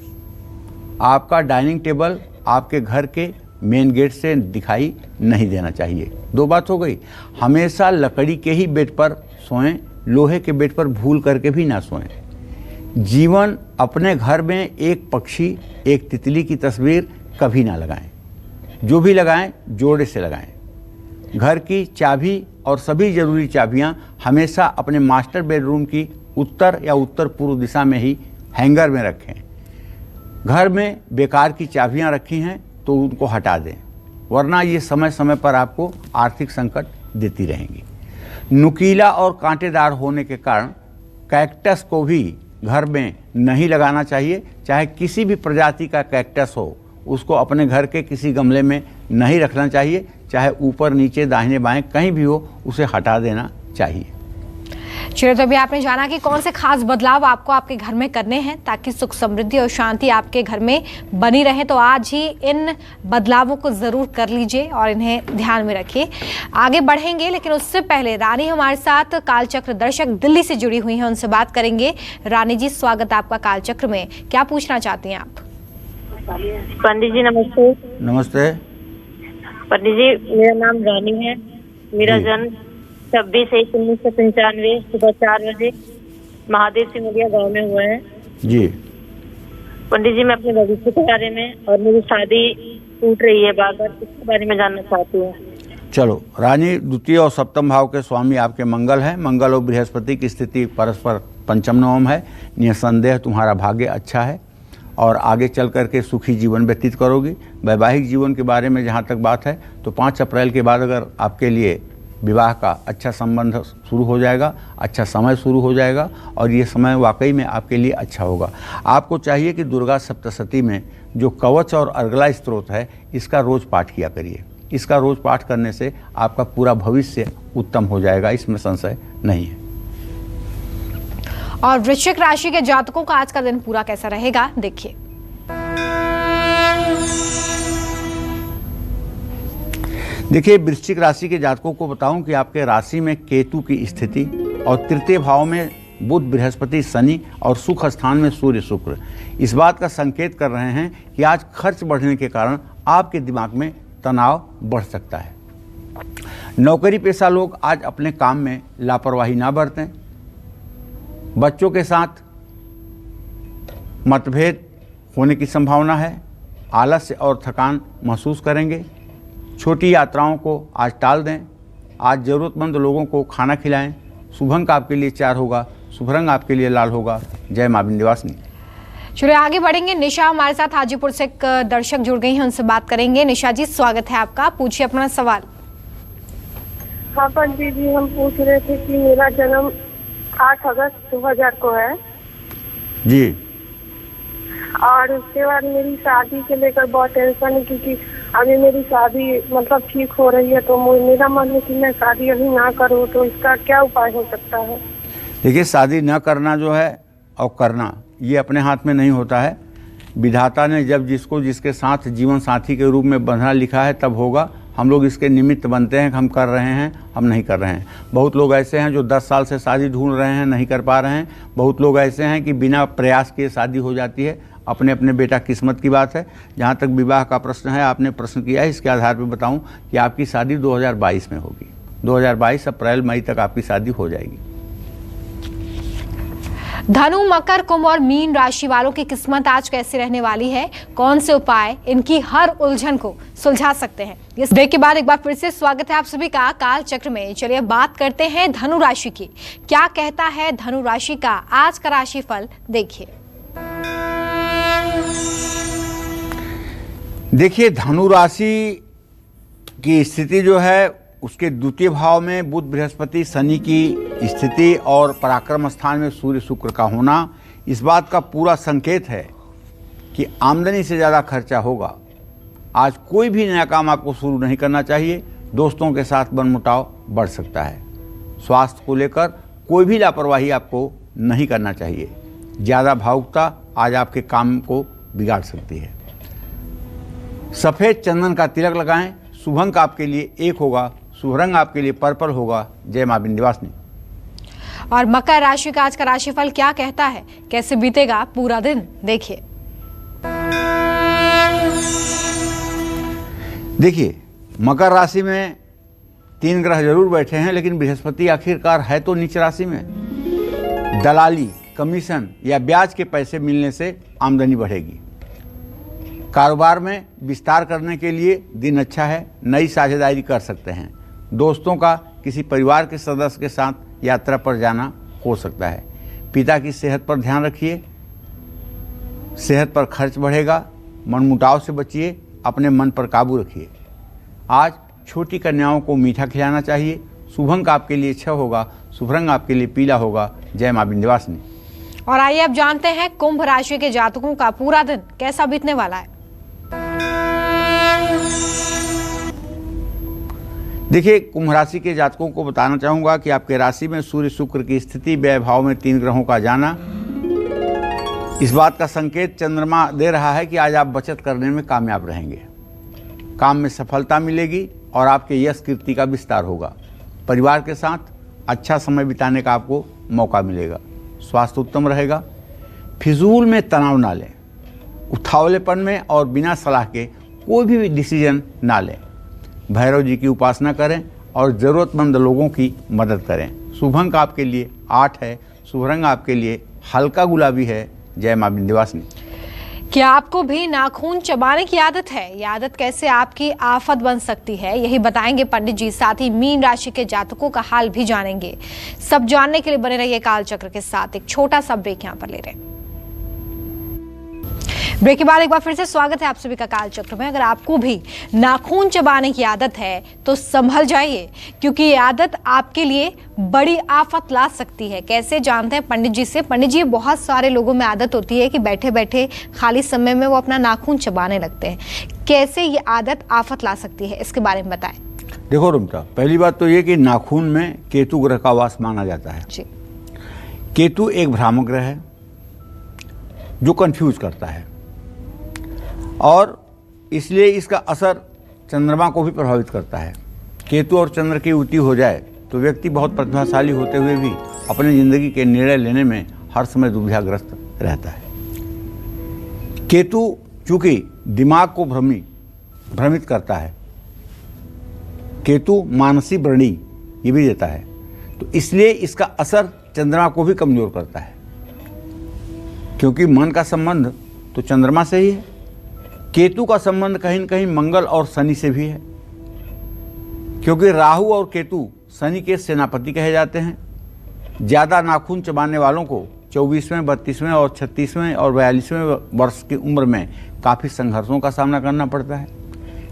S3: आपका डाइनिंग टेबल आपके घर के मेन गेट से दिखाई नहीं देना चाहिए। 2 बात हो गई। हमेशा लकड़ी के ही बेड पर सोएं, लोहे के बेड पर भूल करके भी ना सोएं। जीवन अपने घर में एक पक्षी, एक तितली की तस्वीर कभी ना लगाएं। जो भी लगाएं जोड़े से लगाएं। घर की चाबी और सभी ज़रूरी चाबियां हमेशा अपने मास्टर बेडरूम की उत्तर या उत्तर पूर्व दिशा में ही हैंगर में रखें। घर में बेकार की चाबियां रखी हैं तो उनको हटा दें, वरना ये समय समय पर आपको आर्थिक संकट देती रहेंगी। नुकीला और कांटेदार होने के कारण कैक्टस को भी घर में नहीं लगाना चाहिए। चाहे किसी भी प्रजाति का कैक्टस हो, उसको अपने घर के किसी गमले में नहीं रखना चाहिए। चाहे ऊपर नीचे दाहिने बाएं कहीं भी हो, उसे हटा देना चाहिए।
S2: चलिए, तो अभी आपने जाना कि कौन से खास बदलाव आपको आपके घर में करने हैं ताकि सुख समृद्धि और शांति आपके घर में बनी रहे। तो आज ही इन बदलावों को ज़रूर कर लीजिए और इन्हें ध्यान में रखिए। आगे बढ़ेंगे, लेकिन उससे पहले रानी हमारे साथ कालचक्र दर्शक दिल्ली से जुड़ी हुई हैं, उनसे बात करेंगे। रानी जी, स्वागत आपका कालचक्र में। क्या पूछना चाहती हैं आप?
S8: पंडित जी नमस्ते।
S3: नमस्ते
S8: पंडित जी, मेरा नाम रानी है। मेरा जन्म 26/1/1995 सुबह 4 बजे महादेव सिंगलिया गांव में हुआ है
S3: जी।
S8: पंडित जी, मैं अपने भविष्य के बारे में और मेरी शादी टूट रही है बार बार, इसके बारे में जानना चाहती हूँ।
S3: चलो रानी, द्वितीय और सप्तम भाव के स्वामी आपके मंगल है। मंगल और बृहस्पति की स्थिति परस्पर पंचम नवम है। निसंदेह तुम्हारा भाग्य अच्छा है और आगे चल करके सुखी जीवन व्यतीत करोगी। वैवाहिक जीवन के बारे में जहाँ तक बात है तो 5 अप्रैल के बाद अगर आपके लिए विवाह का अच्छा संबंध शुरू हो जाएगा, अच्छा समय शुरू हो जाएगा और ये समय वाकई में आपके लिए अच्छा होगा। आपको चाहिए कि दुर्गा सप्तशती में जो कवच और अर्गला स्त्रोत है, इसका रोज़ पाठ किया करिए। इसका रोज़ पाठ करने से आपका पूरा भविष्य उत्तम हो जाएगा, इसमें संशय नहीं है।
S2: और वृश्चिक राशि के जातकों का आज का दिन पूरा कैसा रहेगा, देखिए।
S3: देखिए, वृश्चिक राशि के जातकों को बताऊं कि आपके राशि में केतु की स्थिति और तृतीय भाव में बुध, बृहस्पति, शनि और सुख स्थान में सूर्य, शुक्र इस बात का संकेत कर रहे हैं कि आज खर्च बढ़ने के कारण आपके दिमाग में तनाव बढ़ सकता है। नौकरी पेशा लोग आज अपने काम में लापरवाही ना बरतें। बच्चों के साथ मतभेद होने की संभावना है। आलस्य और थकान महसूस करेंगे। छोटी यात्राओं को आज टाल दें। आज ज़रूरतमंद लोगों को खाना खिलाएं। शुभ अंक आपके लिए 4 होगा। शुभ रंग आपके लिए लाल होगा। जय मां विंध्यवासिनी।
S2: चलिए आगे बढ़ेंगे। निशा हमारे साथ हाजीपुर से एक दर्शक जुड़ गई हैं, उनसे बात करेंगे। निशा जी, स्वागत है आपका, पूछिए अपना सवाल।
S10: हाँ पंडित जी, हम पूछ रहे थे कि मेरा जन्म 8 अगस्त 2000 को है
S3: जी,
S10: और उसके बाद मेरी शादी के लेकर बहुत टेंशन है, क्योंकि अभी मेरी शादी मतलब ठीक हो रही है, तो मेरा मन है कि मैं शादी अभी ना करूँ, तो इसका क्या उपाय हो सकता है?
S3: देखिए, शादी न करना जो है और करना ये अपने हाथ में नहीं होता है। विधाता ने जब जिसको जिसके साथ जीवन साथी के रूप में बंधना लिखा है तब होगा। हम लोग इसके निमित्त बनते हैं कि हम कर रहे हैं, हम नहीं कर रहे हैं। बहुत लोग ऐसे हैं जो 10 साल से शादी ढूंढ रहे हैं, नहीं कर पा रहे हैं। बहुत लोग ऐसे हैं कि बिना प्रयास किए शादी हो जाती है। अपने अपने बेटा किस्मत की बात है। जहाँ तक विवाह का प्रश्न है, आपने प्रश्न किया है, इसके आधार पर बताऊँ कि आपकी शादी 2022 में होगी। 2022 अप्रैल मई तक आपकी शादी हो जाएगी।
S2: धनु, मकर, कुंभ और मीन राशि वालों की किस्मत आज कैसी रहने वाली है? कौन से उपाय इनकी हर उलझन को सुलझा सकते हैं? इस ब्रेक के बाद एक बार फिर से स्वागत है आप सभी का काल चक्र में। चलिए बात करते हैं धनु राशि की। क्या कहता है धनु राशि का आज का राशिफल, देखिए।
S3: देखिए, धनु राशि की स्थिति जो है उसके द्वितीय भाव में बुध, बृहस्पति, शनि की स्थिति और पराक्रम स्थान में सूर्य, शुक्र का होना इस बात का पूरा संकेत है कि आमदनी से ज़्यादा खर्चा होगा। आज कोई भी नया काम आपको शुरू नहीं करना चाहिए। दोस्तों के साथ मनमुटाव बढ़ सकता है। स्वास्थ्य को लेकर कोई भी लापरवाही आपको नहीं करना चाहिए। ज़्यादा भावुकता आज आपके काम को बिगाड़ सकती है। सफ़ेद चंदन का तिलक लगाएं। शुभ अंक आपके लिए 1 होगा। शुभ रंग आपके लिए पर्पल होगा। जय मां विंध्यवासिनी।
S2: और मकर राशि का आज का राशिफल क्या कहता है, कैसे बीतेगा पूरा दिन, देखिए।
S3: देखिए, मकर राशि में 3 ग्रह जरूर बैठे हैं, लेकिन बृहस्पति आखिरकार है तो नीच राशि में। दलाली, कमीशन या ब्याज के पैसे मिलने से आमदनी बढ़ेगी। कारोबार में विस्तार करने के लिए दिन अच्छा है। नई साझेदारी कर सकते हैं। दोस्तों का किसी परिवार के सदस्य के साथ यात्रा पर जाना हो सकता है। पिता की सेहत पर ध्यान रखिए। सेहत पर खर्च बढ़ेगा। मनमुटाव से बचिए। अपने मन पर काबू रखिए। आज छोटी कन्याओं को मीठा खिलाना चाहिए। शुभ अंक आपके लिए 6 होगा। शुभ रंग आपके लिए पीला होगा। जय मां विंध्यवासिनी।
S2: और आइए अब जानते हैं कुंभ राशि के जातकों का पूरा दिन कैसा बीतने वाला है।
S3: देखिए, कुंभ राशि के जातकों को बताना चाहूँगा कि आपके राशि में सूर्य, शुक्र की स्थिति, व्यय भाव में 3 ग्रहों का जाना इस बात का संकेत चंद्रमा दे रहा है कि आज आप बचत करने में कामयाब रहेंगे। काम में सफलता मिलेगी और आपके यश कीर्ति का विस्तार होगा। परिवार के साथ अच्छा समय बिताने का आपको मौका मिलेगा। स्वास्थ्य उत्तम रहेगा। फिजूल में तनाव ना लें। उतावलेपन में और बिना सलाह के कोई भी डिसीजन ना लें। भैरव जी की उपासना करें और ज़रूरतमंद लोगों की मदद करें। शुभ अंक आपके लिए 8 है। शुभ रंग आपके लिए हल्का गुलाबी है। जय मां विंध्यवासिनी।
S2: क्या आपको भी नाखून चबाने की आदत है? यह आदत कैसे आपकी आफत बन सकती है, यही बताएंगे पंडित जी। साथ ही मीन राशि के जातकों का हाल भी जानेंगे। सब जानने के लिए बने रहिए काल चक्र के साथ। एक छोटा सा ब्रेक यहाँ पर ले रहे हैं। ब्रेक के बाद एक बार फिर से स्वागत है आप सभी का काल चक्र में। अगर आपको भी नाखून चबाने की आदत है तो संभल जाइए, क्योंकि ये आदत आपके लिए बड़ी आफत ला सकती है। कैसे जानते हैं पंडित जी से। पंडित जी, बहुत सारे लोगों में आदत होती है कि बैठे बैठे खाली समय में वो अपना नाखून चबाने लगते हैं। कैसे ये आदत आफत ला सकती है, इसके बारे में बताएं।
S3: देखो रुमता, पहली बात तो ये कि नाखून में केतु ग्रह का वास माना जाता है
S2: जी।
S3: केतु एक भ्रामक ग्रह है जो कंफ्यूज करता है और इसलिए इसका असर चंद्रमा को भी प्रभावित करता है। केतु और चंद्र की युति हो जाए तो व्यक्ति बहुत प्रतिभाशाली होते हुए भी अपनी जिंदगी के निर्णय लेने में हर समय दुविधाग्रस्त रहता है। केतु चूंकि दिमाग को भ्रमित करता है, केतु मानसी व्रणी ये भी देता है, तो इसलिए इसका असर चंद्रमा को भी कमजोर करता है, क्योंकि मन का संबंध तो चंद्रमा से ही है। केतु का संबंध कहीं न कहीं मंगल और शनि से भी है, क्योंकि राहु और केतु शनि के सेनापति कहे जाते हैं। ज़्यादा नाखून चबाने वालों को 24वें, 32वें और 36वें और 42वें वर्ष की उम्र में काफ़ी संघर्षों का सामना करना पड़ता है।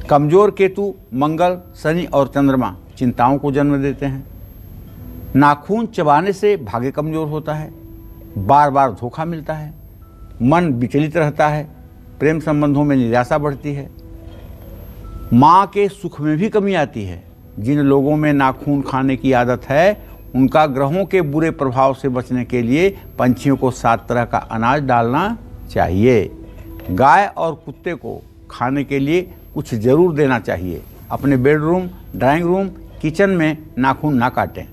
S3: कमज़ोर केतु, मंगल, शनि और चंद्रमा चिंताओं को जन्म देते हैं। नाखून चबाने से भाग्य कमज़ोर होता है, बार बार धोखा मिलता है, मन विचलित रहता है, प्रेम संबंधों में निराशा बढ़ती है, माँ के सुख में भी कमी आती है। जिन लोगों में नाखून खाने की आदत है उनका ग्रहों के बुरे प्रभाव से बचने के लिए पंछियों को 7 तरह का अनाज डालना चाहिए। गाय और कुत्ते को खाने के लिए कुछ जरूर देना चाहिए। अपने बेडरूम, ड्राइंग रूम, किचन में नाखून ना काटें।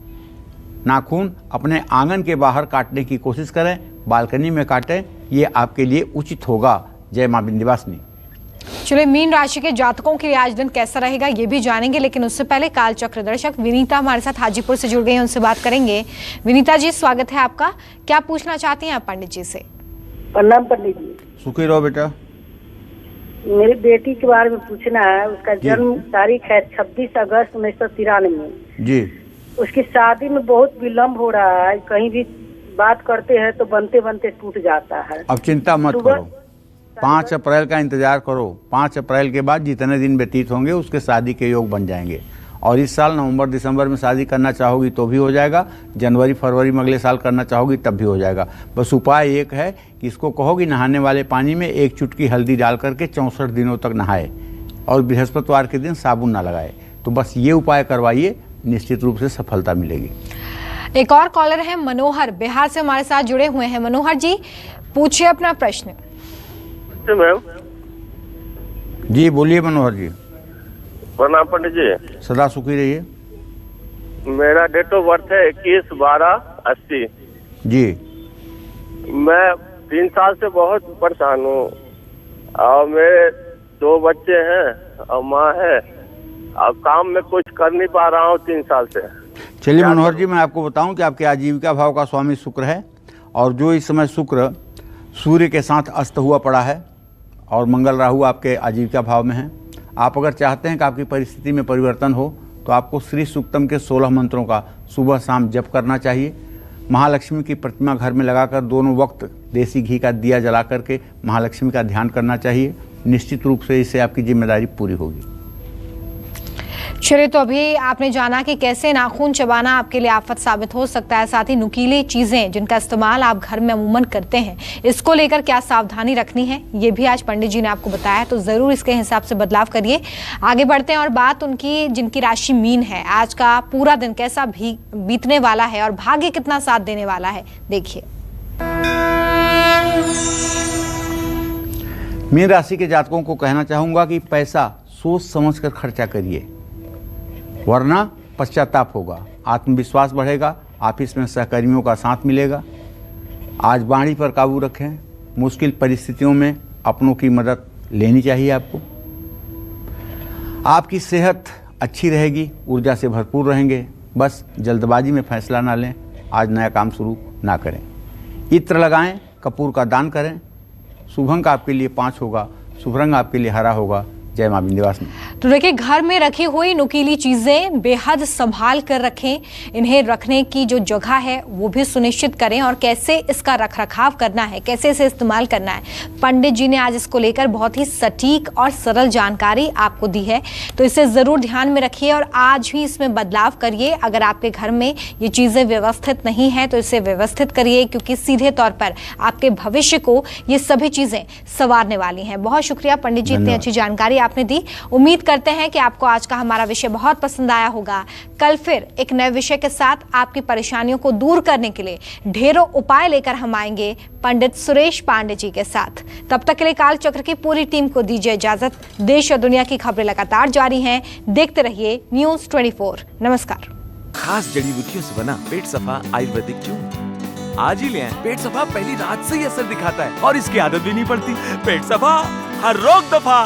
S3: नाखून अपने आंगन के बाहर काटने की कोशिश करें, बालकनी में काटें, ये आपके लिए उचित होगा। जय मां विंध्यवासिनी।
S2: चलिए, मीन राशि के जातकों के लिए आज दिन कैसा रहेगा ये भी जानेंगे, लेकिन उससे पहले काल चक्र दर्शक विनीता हमारे साथ हाजीपुर से जुड़ गई हैं, उनसे बात करेंगे। विनीता जी, स्वागत है आपका। क्या पूछना चाहती हैं आप पंडित जी से?
S11: प्रणाम पंडित जी।
S3: सुखी रहो बेटा।
S11: मेरी बेटी के बारे में पूछना है। उसका जन्म तारीख है 26 अगस्त 1993
S3: जी।
S11: उसकी शादी में बहुत विलम्ब हो रहा है, कहीं भी बात करते हैं तो बनते बनते टूट जाता है।
S3: अब चिंता मत करो, 5 अप्रैल का इंतजार करो। 5 अप्रैल के बाद जितने दिन व्यतीत होंगे उसके शादी के योग बन जाएंगे। और इस साल नवंबर दिसंबर में शादी करना चाहोगी तो भी हो जाएगा, जनवरी फरवरी में अगले साल करना चाहोगी तब भी हो जाएगा। बस उपाय एक है कि इसको कहोगी नहाने वाले पानी में 1 चुटकी हल्दी डाल करके 64 दिनों तक नहाए और बृहस्पतिवार के दिन साबुन ना लगाए। तो बस ये उपाय करवाइए, निश्चित रूप से सफलता मिलेगी।
S2: एक और कॉलर है मनोहर, बिहार से हमारे साथ जुड़े हुए हैं। मनोहर जी, पूछिए अपना प्रश्न।
S12: मैम
S3: जी बोलिए मनोहर जी।
S12: प्रणाम पंडित जी।
S3: सदा सुखी रहिए।
S12: मेरा डेट ऑफ बर्थ है 21/12/80
S3: जी।
S12: मैं 3 साल से बहुत परेशान हूँ और मेरे 2 बच्चे हैं और माँ है और काम में कुछ कर नहीं पा रहा हूँ 3 साल से।
S3: चलिए मनोहर जी, मैं आपको बताऊं कि आपके आजीविका भाव का स्वामी शुक्र है और जो इस समय शुक्र सूर्य के साथ अस्त हुआ पड़ा है और मंगल राहु आपके आजीविका भाव में है। आप अगर चाहते हैं कि आपकी परिस्थिति में परिवर्तन हो तो आपको श्री सूक्तम के 16 मंत्रों का सुबह शाम जप करना चाहिए। महालक्ष्मी की प्रतिमा घर में लगाकर दोनों वक्त देसी घी का दिया जला करके महालक्ष्मी का ध्यान करना चाहिए। निश्चित रूप से इससे आपकी जिम्मेदारी पूरी होगी।
S2: चलिए, तो अभी आपने जाना कि कैसे नाखून चबाना आपके लिए आफत साबित हो सकता है, साथ ही नुकीली चीजें जिनका इस्तेमाल आप घर में अमूमन करते हैं, इसको लेकर क्या सावधानी रखनी है ये भी आज पंडित जी ने आपको बताया। तो जरूर इसके हिसाब से बदलाव करिए। आगे बढ़ते हैं और बात उनकी जिनकी राशि मीन है, आज का पूरा दिन कैसा बीतने वाला है और भाग्य कितना साथ देने वाला है, देखिए।
S3: मीन राशि के जातकों को कहना चाहूंगा कि पैसा सोच समझकर खर्चा करिए, वरना पश्चाताप होगा। आत्मविश्वास बढ़ेगा, ऑफिस में सहकर्मियों का साथ मिलेगा। आज वाणी पर काबू रखें। मुश्किल परिस्थितियों में अपनों की मदद लेनी चाहिए आपको। आपकी सेहत अच्छी रहेगी, ऊर्जा से भरपूर रहेंगे। बस जल्दबाजी में फैसला ना लें, आज नया काम शुरू ना करें। इत्र लगाएं, कपूर का दान करें। शुभ अंक आपके लिए 5 होगा, शुभ रंग आपके लिए हरा होगा। जय मां विंध्यवासिनी।
S2: तो देखिए, घर में रखी हुई नुकीली चीजें बेहद संभाल कर रखें। इन्हें रखने की जो जगह है वो भी सुनिश्चित करें और कैसे इसका रखरखाव करना है, कैसे इसे इस्तेमाल करना है, पंडित जी ने आज इसको लेकर बहुत ही सटीक और सरल जानकारी आपको दी है। तो इसे जरूर ध्यान में रखिए और आज ही इसमें बदलाव करिए। अगर आपके घर में ये चीजें व्यवस्थित नहीं है तो इसे व्यवस्थित करिए, क्योंकि सीधे तौर पर आपके भविष्य को ये सभी चीजें संवारने वाली हैं। बहुत शुक्रिया पंडित जी, इतनी अच्छी जानकारी आपने दी। उम्मीद करते हैं कि आपको आज का हमारा विषय बहुत पसंद आया होगा। कल फिर एक नए विषय के साथ आपकी परेशानियों को दूर करने के लिए ढेरों उपाय लेकर हम आएंगे पंडित सुरेश पांडे जी के साथ। तब तक के लिए काल चक्र की पूरी टीम को दीजिए इजाजत। देश और दुनिया की खबरें लगातार जारी हैं, देखते रहिए न्यूज़ 24। नमस्कार।
S13: खास जड़ी बूटियों से बना पेट सफा आयुर्वेदिक चूर्ण आज ही ले आएं। पेट सफा पहली रात से ही असर दिखाता है और इसकी आदत भी नहीं पड़ती। पेट सफा हर रोग दफा।